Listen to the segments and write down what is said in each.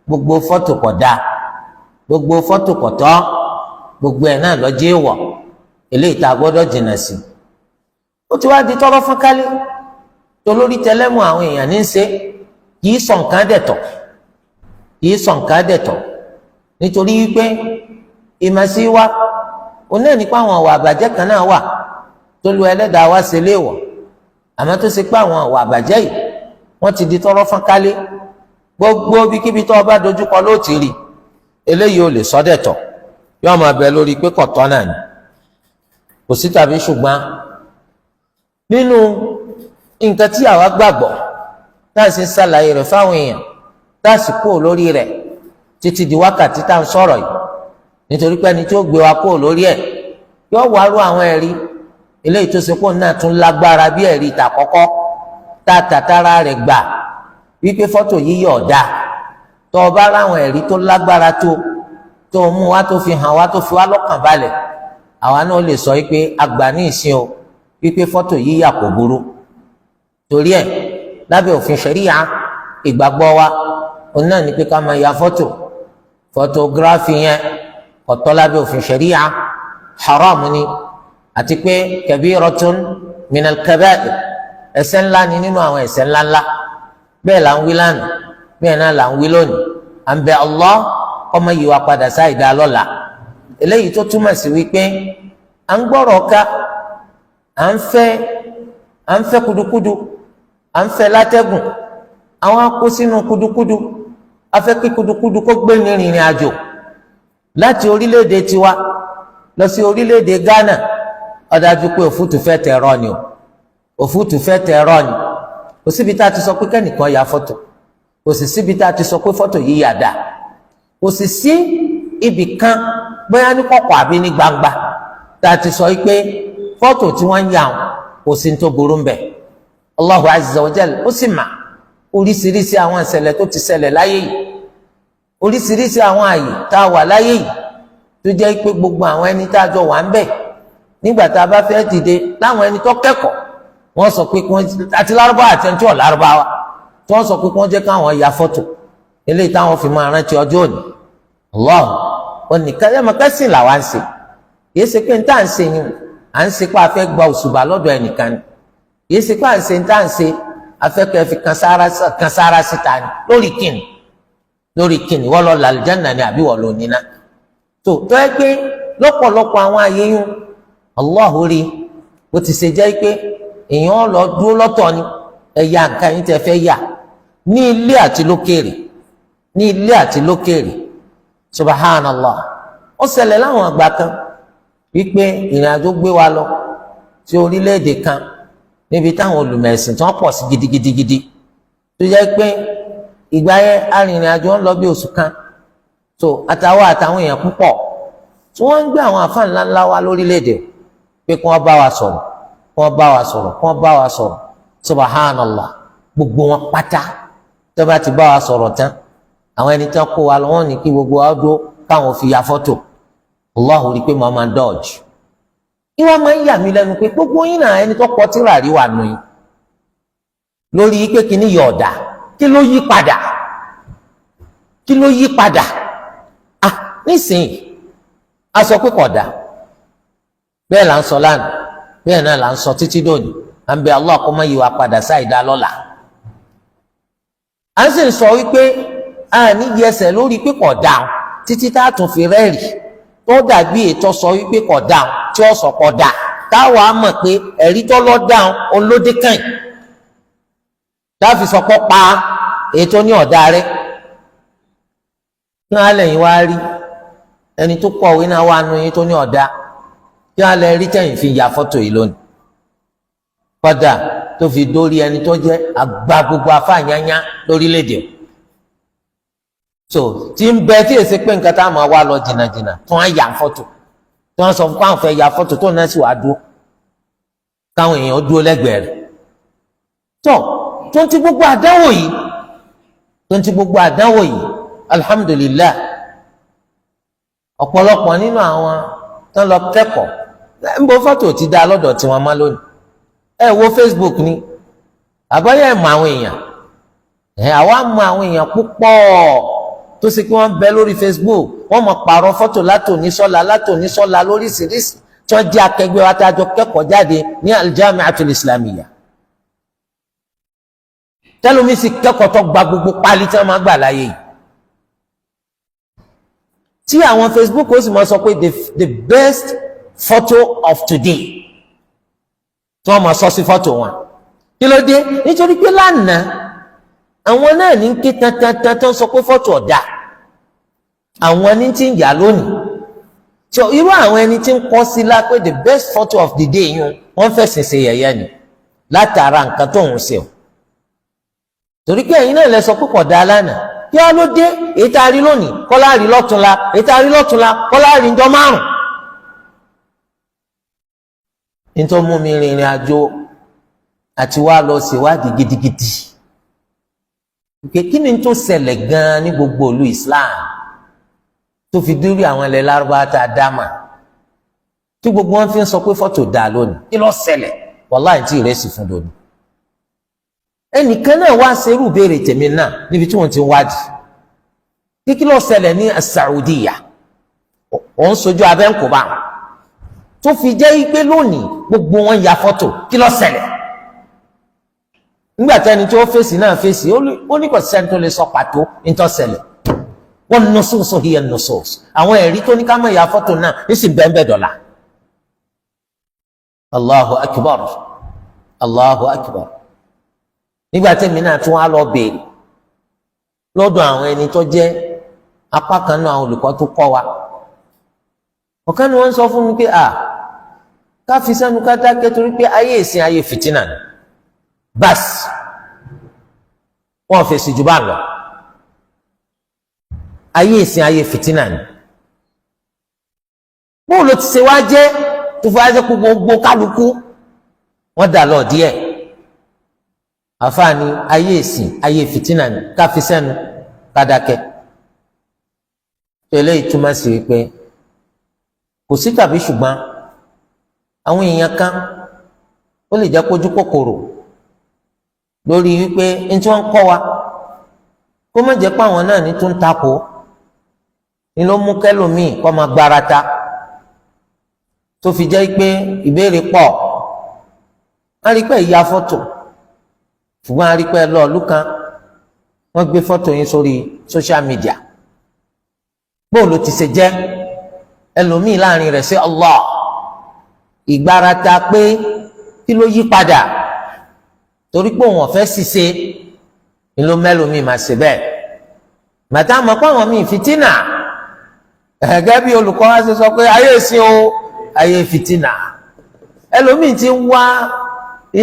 gbogbo fọ́tò kò dáa, gbogbo fọ́tò kò tọ́, gbogbo ẹ̀ náà lọ́jọ́ èèwọ̀ eléyìí tá a gbọ́dọ̀ jìnnà sí. ó ti wá di tọ́rọ́ fún kálí tolórí tẹlẹ́mù àwọn èèyàn ní í ṣe, kì í sọ nǹkan dẹ̀tọ̀, kì í sọ nǹkan dẹ̀tọ̀, nítorí wípé ìmọ̀sí wa òun náà nípa àwọn ọ̀wà àbàjẹ́ kan náà wà tó lu ẹlẹ́dàá wá ṣe léèwọ̀, àmọ́ tó ṣe pé àwọn ọ̀wà àbàjẹ́ yìí wọ́n ti di tọ́rọ́ fún kálí, gbogbo bíkíbi tó bá dojúkọ ló ti rí, eléyìí ò lè sọ dẹ̀tọ̀, yóò máa bẹ lórí pé kọ̀tọ́ náà ni, kò sí tàbí ṣùgbọ́n nínú nǹkan tí àwa gbàgbọ́ táà sì ń ṣàlàyé rẹ̀ fáwọn èèyàn táà sì kúrò lórí rẹ̀ títí di wákàtí tá à ń sọ̀rọ̀ yìí, nítorí pé ẹni tí ó gbé wa kúrò lórí ẹ̀ yóò wárú àwọn ẹ̀rí eléyìí tó ṣe pé náà tún lágbára bí ẹ̀rí ìtàkọ́kọ́ tá a tàtàrà rẹ̀ gbà wípé fọ́tò yíyọ̀ ọ̀dà, tó o bá ráwọn ẹ̀rí tó lágbára tó o mú wa tó fi hàn wá tó fi wá lọ́kàn balẹ̀, àwa náà lè sọ wípé àgbà ní ìsìn o wípé fọ́tò yíyà kò burú. torí ẹ̀ lábẹ́ òfin ṣẹ̀ríyà ìgbàgbọ́ wa òun náà ní pé ká máa ya fọ́tògráfì yẹn kò tọ́ lábẹ́ òfin ṣẹ̀ríyà, haram ni, àti pé kabiratun minal kaba'ir, ẹ̀ṣẹ̀ ńlá ni nínú àwọn ẹ̀ṣẹ̀ ńláńlá. bẹ́ẹ̀ là ń wí lánàá, bẹ́ẹ̀ náà là ń wí lónìí, à ń bẹ Allah kó má yí wa padà sáìdá lọ́la. eléyìí tó túmọ̀ sí wípé à ń gbọ́rọ̀ ká, à ń fẹ́ kudukudu, à ń fẹ́ látẹ́gùn, àwọn akó sínú kudukudu, a fẹ́ kí kudukudu kó gbé ní rìnrìn àjò láti orílẹ̀-èdè tiwa lọ sí orílẹ̀-èdè Ghana. ó dájú pé òfútù fẹ́ tẹ̀rọ ni o, òfútù fẹ́ tẹ̀rọ ni. kò síbi tá a ti sọ pé kẹ́nìkan ya fọ́tò, kò sì síbi tá a ti sọ pé fọ́tò yìí yà dá, kò sì sí ibì kan bóyá ní kọ̀kọ̀ àbí ní gbangba tá a ti sọ pé fọ́tò tí wọ́n ń yà wọn kò sí ní tó burú mbẹ̀. Allahu azza wa jal ó sì mà oríṣiríṣi àwọn ìṣẹ̀lẹ̀ tó ti ṣẹlẹ̀ láyé yìí, oríṣiríṣi àwọn àyè tá a wà láyé yìí tó jẹ́ pé gbogbo àwọn ẹni tá a jọ wà ń bẹ̀ nígbà tá a bá fẹ́ dìde láwọn ẹni tó kẹ́kọ̀ọ́ wọ́n sọ pé àti lárúbáwá àti ẹni tí ò lárúbáwá tí wọ́n sọ pé kí wọ́n jẹ́ káwọn ya fọ́tò eléyìí táwọn fi máa rántí ọjọ́ òní. Allah onìkan ẹ̀ mọ̀ kẹ́sìn làwa ń ṣe, kìí ṣe pé ní tá à ń ṣe yín à ń ṣe pé a fẹ́ gba òṣùbà lọ́dọ̀ ẹnìkan ni, kìí ṣe pé à ń ṣe ní tá à ń ṣe afẹ́kẹ́ fi kan sára síta ni lórí kìnnì wọ́n lọ làlùjánnà ni àbí wọ́n lọ níná. tó ẹ pé lọ́pọ̀lọpọ̀ àwọn àyè yún Allah rí bó ti ṣe jẹ́ pé èèyàn lọ dúró lọ́tọ̀ ni ẹ̀yà nǹkan yín tẹ́ fẹ́ yà ní ilé àti lókèrè, ní ilé àti lókèrè. Subhanallah, ó ṣẹlẹ̀ láwọn àgbà kan wípé ìrìn àjò gbé wa lọ sí orílẹ̀-èdè kan níbi táwọn olùmẹ̀sìn tí wọ́n pọ̀ sí gidigidigidi tó jẹ́ pé ìgbà yẹn arìnrìn àjò ń lọ bí oṣù kan, so àtàwọn èèyàn púpọ̀ tí wọ́n ń gbé àwọn àfáà ńláńlá wá lórílẹ̀-èdè pé kí wọ́n bá wa sọ̀rọ̀, kí wọ́n bá wa sọ̀rọ̀, kí wọ́n bá wa sọ̀rọ̀. Subhanallah, gbogbo wọn pátá tó bá ti bá wa sọ̀rọ̀ tán, àwọn ẹni tí wọ́n kó wa lọ wọ́n ní kí gbogbo wa dúró káwọn fi ya fọ́tò. Allahu rí pé mo máa ń dọ́ọ̀jù. Kí wọ́n máa ń yà mí lẹ́nu pé gbogbo yín náà ẹni tó kọ tírà rí wà nù yín lórí pé kíní yọ ọ̀dà, kí ló yí padà? Kí ló yí padà? Nísìnyí a sọ pé kódà, bẹ́ẹ̀ là ń sọ lánàá, bẹ́ẹ̀ náà là ń sọ títí dòní, à ń bẹ Allah kó má yí wa padà sáìdá lọ́la. À ń sì ń sọ wípé a ní yẹsẹ̀ lórí pé kódà títí tá a tún fi rẹ́ẹ̀rì tó dàbí ètò sọ wípé kódà tí ó sọ kódà táwa mọ̀ pé ẹ̀rí tó lọ́ dáhùn olóde kàn láfi sọ pé pa ètò ní ọ̀dà rẹ̀. kí wọ́n lẹ́yìn wá rí ẹni tó kọ̀wé náà wà nù yín tó ní ọ̀dà, kí wọ́n lẹ́ rí tẹ̀yìn fi ya fọ́tò yìí lónìí kódà tó fi dórí ẹni tó jẹ́ àgbà gbogbo afáàyányá lórílẹ̀‐èdè. so tí ń bẹ tí èsì pé nǹkan tá a máa wá lọ jìnnàjìnnà tí wọ́n yà fọ́tò, tí wọ́n sọ fún káwọn fẹ́ ya fọ́tò tó náà sì wá dúró káwọn èèyàn dúró lẹ́gbẹ̀ẹ́ rẹ̀. tó ń ti gbogbo àdánwò yìí alhamdulillah, ọ̀pọ̀lọpọ̀ nínú àwọn tó ń lọ kẹ́kọ̀ọ́ ń bọ fọ́tò ti dá lọ́dọ̀ tí wọ́n má lónìí. ẹ wo Facebook ni àbáyé mọ àwọn èèyàn, àwa mọ àwọn èèyàn púpọ̀ tó sì pé wọ́n bẹ lórí Facebook wọ́n mọ̀ pààrọ̀ fọ́tò látòníṣọ́lá lóríṣiríṣi tí wọ́n jẹ́ akẹgbẹ́ wa tá a jọ kẹ́kọ̀ọ́ jáde ní Al-Jami'atul Islamiyya tẹ́lómi sì kẹ́kọ̀ọ́ tó gba gbogbo pálí tí wọ́n máa gbà láyé yìí tí àwọn Facebook ó sì máa sọ pé the best photo of today tí wọ́n máa sọ sí fọ́tò wọn kí ló dé nítorí pé lánàá àwọn náà ní ké tantan tó ń sọ pé fọ́tò ọ̀dà àwọn ní ti ń yà lónìí so irú àwọn ẹni tí ń kọ́ sí la pé the best photo of the day yun wọ́n fẹ̀sìn ṣe yẹ̀yẹ́ ni látara nǹkan tó ń ṣe o torí pé ẹ̀yin náà lẹ sọ pé kò dáa lánàá kí wọ́n ló dé èyí tá a rí lónìí kọ́lá rí lọ́túnla èyí tá a rí lọ́túnla kọ́lá rí njọ́ márùn. nítorí mú mi rìnrìn àjò àti wá lọ ṣèwádìí gidigidi kí ni tó ṣẹlẹ̀ gan-an ní gbogbo ìlú Islam tó fi dúró àwọn ilẹ̀ Lárúbáwá tá a dá mà tí gbogbo wọn fi ń sọ pé fọ́tò dáa lónìí kí ló ṣẹlẹ̀ wàláhì tí ìrẹsì fún lónìí ẹnìkan náà wá ṣerú béèrè tèmi náà níbi tí wọ́n ti ń wádìí kí ló ṣẹlẹ̀ ní Saudiya òun sojú abẹ́ǹkóbá tó fi jẹ́ pé lónìí gbogbo wọn ya fọ́tò kí ló ṣẹlẹ̀ nígbà tí ẹni tí ó fèsì náà fèsì ó ní kò sẹ́ni tó lè sọ pàtó nítọ́ ṣẹlẹ̀ wọ́n nusus hiya nusus àwọn ẹ̀rí tó ní ká má ya fọ́tò náà ní sì bẹ́ẹ̀ dọ̀là Allahu akbar Allahu akbar nígbà tí èmi náà tún wá lọ béèrè lọ́dọ̀ àwọn ẹni tó jẹ́ apá kan náà àwọn olùkọ́ tó kọ́ wa ọ̀kan ni wọ́n sọ fún mi pé ká fi sẹ́nu ká dákẹ́ torí pé ayé ìsìn ayé fìtínà ni bas wọ́n fèsì jù bá lọ ayé ìsìn ayé fìtínà ni bóun ló ti ṣe wá jẹ́ tó fi wá jẹ́ gbogbo kálukú wọ́n dà lọ díẹ̀ àfààní ayé ìsìn ayé fìtínà ni ká fi sẹ́nu ká dákẹ́ tẹ́lẹ̀ ìtumọ̀ sí wípé kò sí tàbí ṣùgbọ́n àwọn èèyàn kan ó lè jẹ́ kójú kòkòrò lórí wípé ní tí wọ́n ń kọ́ wa kó má jẹ́ pé àwọn náà ní tó ń takò ní ló mú kẹ́lòmíì kó máa gbárata tó fi jẹ́ pé ìbéèrè pọ̀ á rí pé ìya fọ́tò ṣùgbọ́n a rí pé lọ́ọ̀lù kan wọ́n gbé fọ́tò yín sórí social media bóun ló ti ṣe jẹ́ ẹlòmíì láàrin rẹ̀ sí Allah ìgbárata pé kí ló yí padà torí pé òun ọ̀fẹ́ ṣiṣẹ́ ni ló mẹ́lòmíì máa ṣe bẹ́ẹ̀ màtá mọ̀ pé àwọn míì fìtínà gẹ́gẹ́ bí olùkọ́ wa ṣe sọ pé ayé ìsìn o ayé fìtínà ẹlòmíì ti ń wá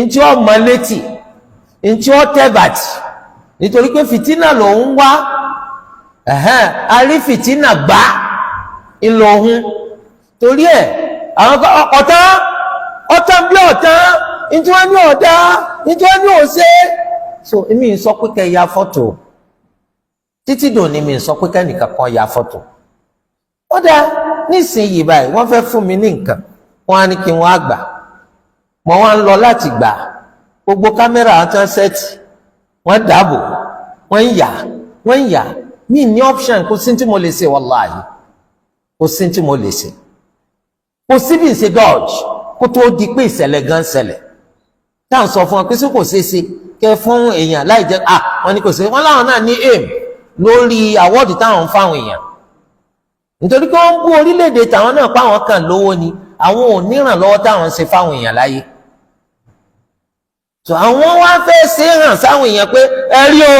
ntí ọmọ létí ntí ọ tẹ́bàtì nítorí pé fìtínà lòun wá a rí fìtínà gbá ńlọ ohun torí ẹ̀ àwọn ọ̀tán bí ọ̀tán ntí wọ́n ní ọ̀dá ntí wọ́n ní òṣè so èmi ń sọ pé kẹ́ ya fọ́tò títí dòní mi ń sọ pé kẹ́nìkan kan ya fọ́tò ó dá nísìnyí báyìí wọ́n fẹ́ fún mi ní nǹkan wọ́n á ní kí wọ́n á gbà mọ́ wọ́n á ń lọ láti gbà gbogbo kámẹ́rà àti ṣẹ́ẹ̀tì wọ́n dàbò wọ́n ń yà mí ní option kò sí tí mo lè ṣe wàláhì kò sí tí mo lè ṣe kò sí bí n ṣe dodge kó tó di pé ìṣẹ̀lẹ̀ gan ṣẹlẹ̀ tá à ń sọ fún wọn pé sí kò ṣeé ṣe kẹ fún èèyàn láì jẹ́ wọ́n ní kò ṣe wọ́n láwọn náà ní aim lórí àwọ́ọ̀dù táwọn ń fáwọn èèyàn nítorí pé wọ́n ń bú orílẹ̀-èdè tàwọn náà páwọn kan lówó ni àwọn ò nírànlọ́wọ́ táwọn ń ṣe fáwọn èèyàn láyé so àwọn wá fẹ́ ṣe hàn sáwọn èèyàn pé ẹ̀rí o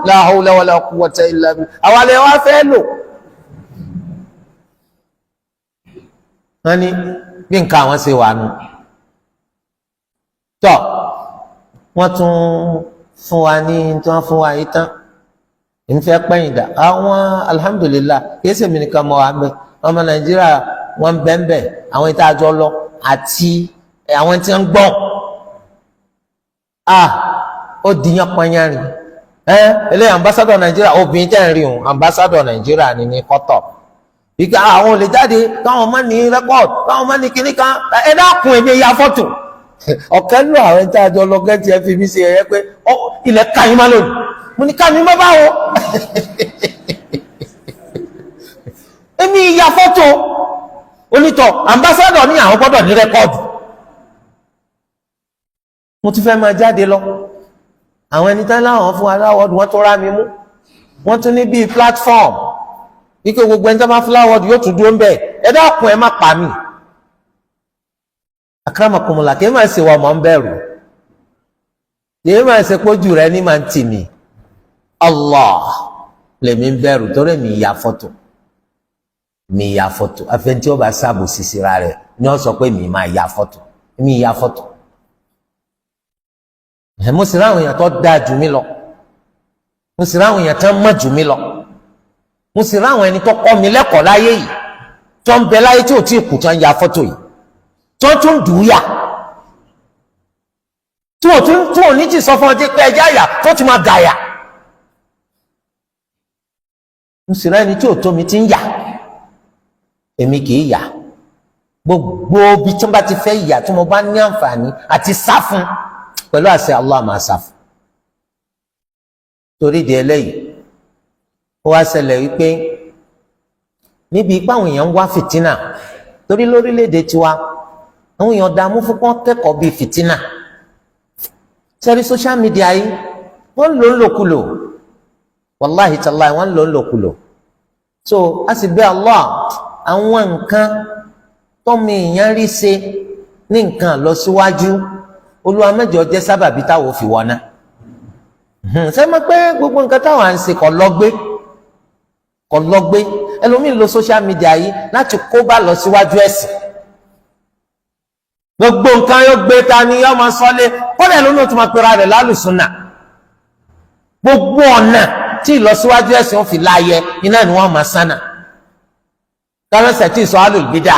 la hawla wala quwwata illa billah àwọn alẹ́ wá fẹ́ lò wọ́n ní bí nǹkan àwọn ṣe wà nù tọ́ wọ́n tún fún wa ní tí wọ́n fún wa yìí tán ìfẹ́ pẹ́yìn dà àwọn alhamdulillah kìí ṣèmi nìkan mọ́ wa ń bẹ ọmọ Nàìjíríà wọ́n ń bẹ́ẹ̀ àwọn ìta àjọ lọ àti àwọn tí ń gbọ́n ó dìyàn pọnyárìn eléyìí ambassador Nàìjíríà obìnrin tẹ́ ń rí òun ambassador Nàìjíríà ní kọ́tọ̀ ìgbà àwọn olè jáde káwọn má ní rẹ́kọ̀d káwọn má ní kíní kan ẹ dákun ẹ̀mí ya fọ́tò ọ̀kan ló àwọn ẹ̀ta àjọ ọlọ́gẹ́ tí ẹ fi mí ṣe ẹ̀yẹ pé ilẹ̀ káyín má lónìí mo ní káyín má báwo èmi ìyá fọ́tò onítọ̀ ambassadọ̀ ní àwọn gbọ́dọ̀ ní rẹ́kọ́ọ̀dù mo ti fẹ́ máa jáde lọ àwọn ẹni tán láwọn fún aláwọ̀dù wọ́n tó rá mi mú wọ́n tún ní bíi platform wípé gbogbo ẹni tó máa fún aláwọ̀dù yóò tún dúró ń bẹ̀ ẹ dákun ẹ má pa mí akramakumullah kí ẹ máa ṣe wọ́n mọ̀ ń bẹ̀rù kí ẹ máa ṣe pójú rẹ ní máa ń tì mí Allah lèmi ń bẹ̀rù torí mi ìyá fọ́tò afẹ́ntí ó bá sáàbò sísira rẹ̀ ni wọ́n sọ pé mi máa ya fọ́tò mi ìyá fọ́tò mo sì ráwọn èèyàn tó dáa jù mí lọ mo sì ráwọn èèyàn tó mọ̀ jù mí lọ mo sì ráwọn ẹni tó kọ́ mi lẹ́kọ̀ọ́ láyé yìí tó ń bẹ láyé tí ò tí ì kù tó ń ya fọ́tò yìí tó tún dùn ún yà tí ò ní jì sọ fún ọdún pé ẹjá yà tó ti máa gàyà mo sì ráwọn ẹni tí ò tó mi ti ń yà èmi kì í yà gbogbo bí tí wọ́n bá ti fẹ́ yà tí mo bá ní àǹfààní àti sá fún pẹ̀lú àṣẹ Allah máa sá fún torí di eléyìí ó wá ṣẹlẹ̀ wípé níbi ipá àwọn èèyàn ń wá fìtínà torí lórílẹ̀‐èdè tiwa àwọn èèyàn dààmú fún kán kẹ́kọ̀ọ́ bíi fìtínà sẹ́rí social media yìí wọ́n ń lò ń lòkulò wàláhì tàláhì wọ́n ń lò ń lòkulò so a sì bẹ̀ Allah àwọn nǹkan tọ́mọ èèyàn rí ṣe ní nǹkan lọ síwájú Olúwa mẹ́jọ jẹ́ sábàbí táwọn fi wọ́n náà ṣe mọ̀ pé gbogbo nǹkan táwọn à ń ṣe kò lọ́gbé ẹlòmíín lo social media yìí láti kó bá lọ síwájú ẹ̀sìn gbogbo nǹkan yóò gbé ta ni yóò máa sọlé kọ́dà ẹlòmíín tó máa pera rẹ̀ lálùsùnà gbogbo ọ̀nà tí ìlọsíwájú ẹ̀sìn ó fi láàyè iná ni wọ́n máa sánà kárẹ́sẹ̀ tí ìsọ alùbídà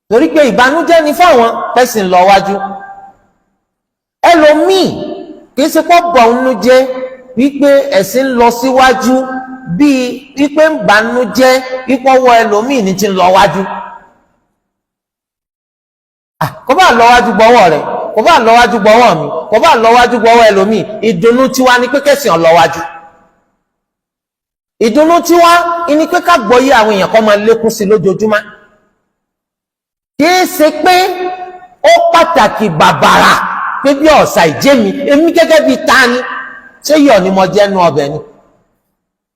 torí pé ìbànújẹ́ ni fáwọn tẹ̀sìn lọ wájú ẹlòmíì kìí ṣe pọ́ bọ̀ ọ́nú jẹ́ wípé ẹ̀sìn lọ síwájú bíi wípé ń bànújẹ́ wípé ọwọ́ ẹlòmíì ní ti ń lọ wájú kò bá lọ wájú gbọ́wọ́ rẹ̀ kò bá lọ wájú gbọ́wọ́ mi kò bá lọ wájú gbọ́wọ́ ẹlòmíì ìdùnnú tiwa ni pé kẹsìn ọ̀ lọ wájú ìdùnnú tiwa ni pé ká gbọ́yé àwọn èèyàn kan máa lékún sí lójoojúmọ́ kìí ṣe pé ó pàtàkì bàbàrà pé bí ọ̀sà ìjẹ́mi èmi gẹ́gẹ́ bíi tani ṣé yọ̀ ni mo jẹ́ nu ọbẹ̀ ni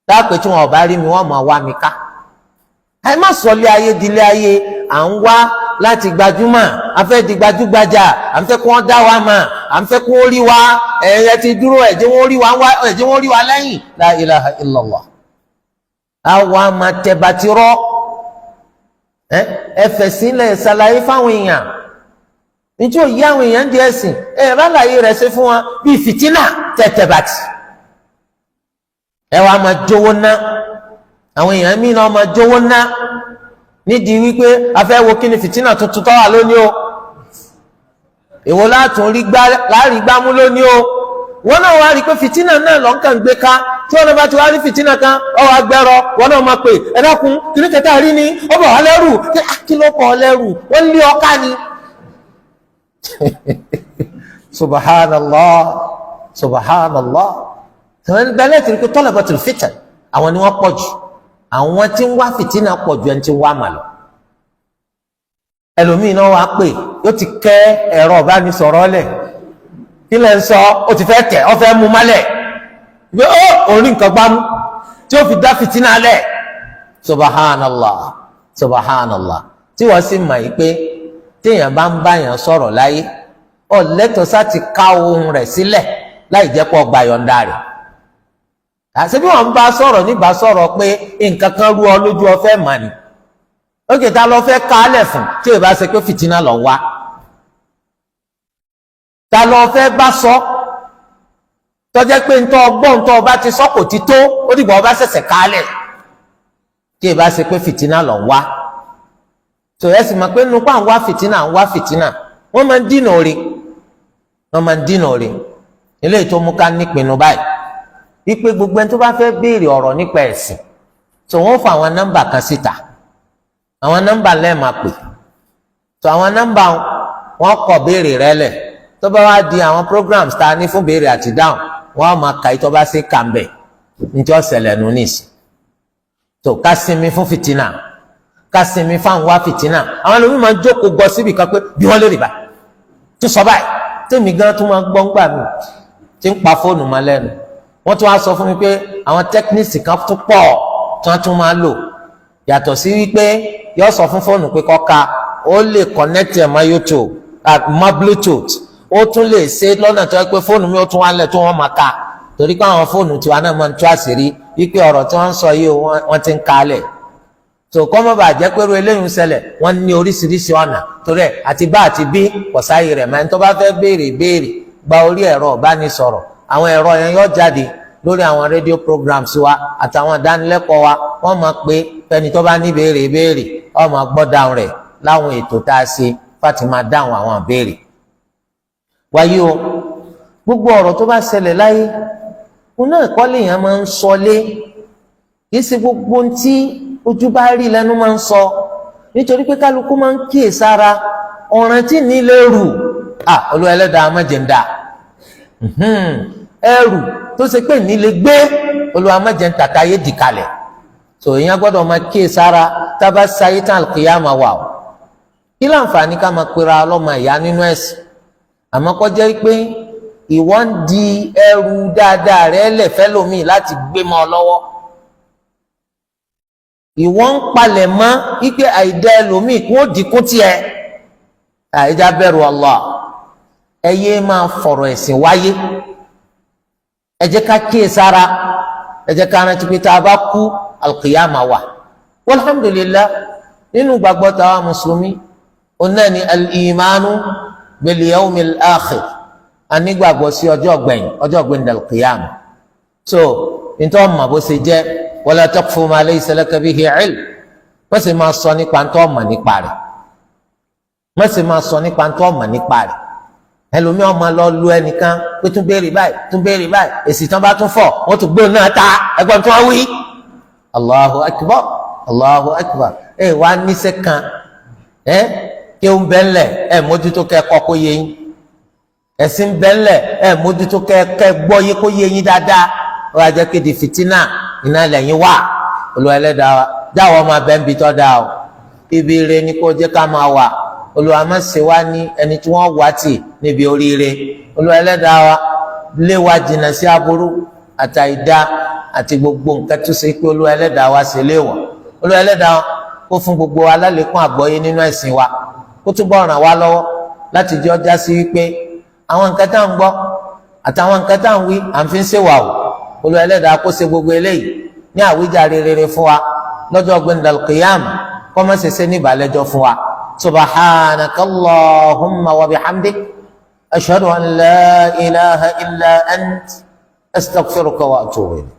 dáàpẹ́ tí wọn ò bá rí mi wọ́n máa wá mi ká ẹ má sọ lé ayé dilé ayé à ń wá láti gbajúmọ̀ à ń fẹ́ di gbajúgbajà à ń fẹ́ kí wọ́n dá wa mọ̀ à ń fẹ́ kí wọ́n rí wa ẹ̀yẹ ti dúró ẹ̀jẹ̀ wọ́n rí wa lẹ́yìn la ilaha illallah àwa máa tẹ bàtírọ́ ẹfẹ̀ sílẹ̀ ṣàlàyé fáwọn èèyàn nítorí òye àwọn èèyàn di ẹ̀sìn rálàyé rẹ̀ ṣe fún wọn bíi fìtínà tẹ̀tẹ̀ bàtì ẹ wàá máa jówó ná àwọn èèyàn míì náà máa jówó ná nídìí wípé afẹ́ wo kí ni fìtínà tuntun tó wà lónìí o èwo látún láàrí gbámú lónìí o wọn náà wá rí i pé fìtínà náà lọ́nkàn gbé ká tí wọn bá ti wá rí fìtínà kan ọwọ́ agbẹ́rọ wọn náà máa pè ẹ dákun kí ní kẹta rí ni ó bọ̀ wá lẹ́rù kí ló pọ̀ lẹ́rù wọ́n lé ọká ni. subhanallah subhanallah bẹ́ẹ̀ tí talabatul fitan àwọn ni wọ́n pọ̀ jù àwọn tí ń wá fìtínà pọ̀ jù ẹni tí ń wá màlọ́ ẹlòmíì náà wá pè yóò ti kẹ́ ẹ̀rọ ìbánisọ̀rọ̀ lẹ̀ kí lẹ́ ń sọ ó ti fẹ́ tẹ̀ ọ fẹ́ mú málẹ̀ ìgbé orí nǹkan gbámú tí ó fi dá fìtínà lẹ̀ subhanallah subhanallah tí wọ́n sì mọ̀ yìí pé téèyàn bá ń báyàn sọ̀rọ̀ láyé ó lẹ́tọ̀ọ́ sáti ká ohun rẹ̀ sílẹ̀ láì jẹ́ pọ̀ gba yọ̀ǹda rẹ̀ àti bí wọ́n bá sọ̀rọ̀ nígbà sọ̀rọ̀ pé nǹkan kan rú ọ lójú ọ fẹ́ mà ní ókè tá lọ fẹ́ kálẹ̀ fún tí ò bá ṣe pé fìtínà lọ wá ta lọ fẹ́ bá sọ tọ́jẹ́ pé ntọ́ ọgbọ́n ntọ́ ọba ti sọ kò ti tó ó dìgbà ọba ṣẹ̀ṣẹ̀ kálẹ̀ tí ì bá ṣe pé fìtínà lọ wá tó yẹ sì mọ̀ pé nupá ń wá fìtínà wọ́n máa ń dínà orí eléyìí tó mú ká nípinnu báyìí wípé gbogbo ẹni tó bá fẹ́ béèrè ọ̀rọ̀ nípa ẹ̀sìn tó wọ́n fa àwọn nọ́mbà kan síta àwọn nọ́mbà lẹ́ẹ̀ máa pè tó àwọn nọ́mbà wọ́n kọ béèrè rẹ lẹ̀ tó bá wá di àwọn programs tá a ní fún béèrè àti dáhùn wọ́n á máa kà í tó bá sí kàmbẹ̀ níjọ́ ọ̀sẹ̀lẹ̀ nù níìsì tó ká sinmi fún fìtínà ká sinmi fáwọn wá fìtínà àwọn ẹlòmíì máa ń jókòó gbọ́ síbi kan pé bí wọ́n lè rí bá tó sọ báyìí tèmi gan tún máa gbọ́ ńgbà mi tí ń pa fóònù máa lẹ́nu wọ́n tún wá sọ fún mi pé àwọn techniques kan tún pọ̀ tí wọ́n tún máa lò yàtọ̀ sí wípé yóò sọ fún fóònù pé kọ́ka ó lè connect ẹ̀ mọ́ YouTube mọ́ Bluetooth ó tún lè ṣe lọ́nà tó yẹ pé fóònù mi ó tún wá lẹ̀ tó wọ́n máa ka torí pé àwọn fóònù tiwa náà máa ń tú àṣírí wípé ọ̀rọ̀ tí wọ́n ń sọ yìí wọ́n ti ń kalẹ̀ tó kọ́ mọ́ bàa jẹ́ pé irú eléyìí ń ṣẹlẹ̀ wọ́n ní oríṣiríṣi ọ̀nà torí ẹ̀ àti bá àti bí kò sáyé rẹ̀ máa ń tó bá fẹ́ béèrè gba orí ẹ̀rọ ìbánisọ̀rọ̀ àwọn ẹ̀rọ yẹn yóò jáde lórí àwọn rédíò programs wa àtàwọn ìdánilẹ́kọ̀ọ́ wa wọ́n máa pé fẹ́ni tó bá ní béèrè ó máa gbọ́ dáhùn rẹ̀ láwọn ètò tá a ṣe fáti máa dáhùn àwọn ìbéèrè. wáyé o gbogbo ọ̀rọ̀ tó bá ṣẹlẹ̀ láyé òun náà kọ́ lèèyàn máa ń sọlé kìí ṣe gbogbo ohun tí ojú bá rí lẹ́nu máa ń sọ nítorí pé kálukú máa ń kíyèsára ọ̀ràn tí nílé rù Olúwa Ẹlẹ́dàá má jẹ́ ń dà ẹrù tó ṣe pé nílé gbé Olúwa má jẹ́ ń tàtà yé dìkalẹ̀ tó èèyàn gbọ́dọ̀ máa kíyèsára tábà sáyé tán àlùkìyámà wà o kí láǹfààní ká máa pera ọlọ́mọ ìyá nínú ẹ̀sìn àmọ́ kọ́ jẹ́ pé ìwọ ń di ẹrù dáadáa rẹ lẹ̀fẹ́ lómi láti gbé mọ́ ọ lọ́wọ́ ìwọ ń palẹ̀ mọ́ wípé àìdá ẹlòmíì kún ó dínkù tiẹ̀ àìdá bẹ̀rù Allah ẹ yé máa fọ̀rọ̀ ẹ̀sìn wáyé ẹ jẹ́ ká kíyè sára ẹ jẹ́ ká rántí pé tá a bá kú alqiyama wà walhamdulillah nínú gbàgbọ́ tàwa mùsùlùmí ọ̀nà ni al-imanu bil yawmil akhir anígbàgbọ́ sí ọjọ́ gbẹ̀yìn alqiyama so nítorí ọmọ bó ṣe jẹ́ wala taqfu ma laysa laka bihi ilm wọ́n sì máa sọ nípa tó ọmọ nípa rẹ̀ wọ́n sì máa sọ nípa tó ọmọ nípa rẹ̀ ẹlòmíì ọmọ lọ lu ẹnìkan pé tún béèrè báyìí èsì tán bá tún fọ̀ wọ́n tún gbóòn náà ta ẹgbọ́n tó wá wí Allahu akbar wá níṣẹ́ kan kí ó ń bẹ́ńlẹ̀ mójútó kẹ́ kọ́ kó yé yín ẹ̀sìn bẹ́ńlẹ̀ mójútó kẹ́ gbọ́ yé kó yé yín dáadáa ó wá jẹ́ kéde fìtínà iná lẹ́yìn wà Olúwa Ẹlẹ́dàá wa jáwọ́ máa bẹ́ ń bi tọ́ da o ibi ire ni kó jẹ́ ká máa wà Olúwa má ṣe wá ní ẹni tí wọ́n wá tì níbi oríire Olúwa Ẹlẹ́dàá wa lé wa jìnnà sí aburú àtàìdá àti gbogbo nǹkan tó ṣe pé Olúwa Ẹlẹ́dàá wa ṣe léèwọ̀ Olúwa Ẹlẹ́dàá wa kó fún gbogbo wa lálẹ́kùn àgbọ́yé nínú ẹ̀sìn wa kó túbọ̀ ràn wá lọ́wọ́ láti jẹ́ ọjà sí wípé àwọn nǹkan tá à ń gbọ́ àtàwọn nǹkan tá à ń wí à ń fi ń ṣèwà o Olúwa Ẹlẹ́dàá kó ṣe gbogbo eléyìí ní àwíjàre rere fún wa lọ́jọ́ gbẹ̀ndàl qiyam kó má ṣe ṣe ní ìbàlẹ́jọ́ fún wa subhanaka Allahumma wa bihamdik ashhadu an la ilaha illa ant astaghfiruka wa atubu ilayk.